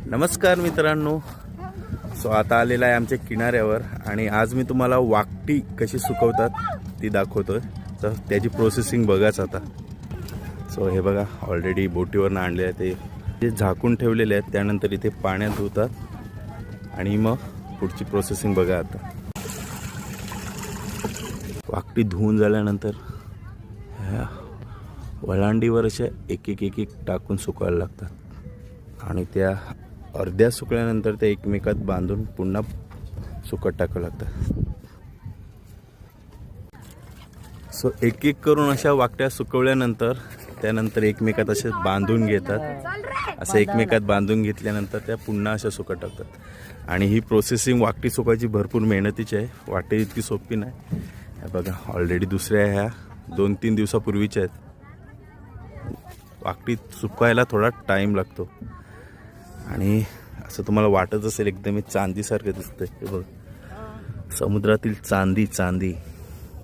नमस्कार मित्रांनो. सो आता आलेला आहे आमच्या किनाऱ्यावर आणि आज मी तुम्हाला वाकटी कशी सुकवतात ती दाखवतोय. तर त्याची प्रोसेसिंग बघाच आता. सो हे बघा, ऑलरेडी बोटीवरनं आणले आहे ते झाकून ठेवलेले आहेत. त्यानंतर इथे पाण्यात धुतात आणि मग पुढची प्रोसेसिंग बघा. आता वाकटी धुवून झाल्यानंतर ह्या वलांडीवर असे एक एक टाकून सुकवायला लागतात आणि त्या अर्ध्या सुकल्यानंतर ते एकमेकात बांधून पुन्हा सुकत टाकावं लागतात. सो एक एक करून अशा वाकट्या सुकवल्यानंतर त्यानंतर एकमेकात असे बांधून घेतात. असं एकमेकात बांधून घेतल्यानंतर त्या पुन्हा अशा सुकत टाकतात आणि ही प्रोसेसिंग वाकटी सुकवायची भरपूर मेहनतीची आहे. वाकटी इतकी सोपी नाही. हे बघा, ऑलरेडी दुसऱ्या ह्या 2-3 दिवसापूर्वीच्या आहेत. वाकटी सुकवायला थोडा टाईम लागतो आणि असं तुम्हाला वाटत असेल एकदम चांदीसारखं दिसतंय. हे बघ, समुद्रातील चांदी.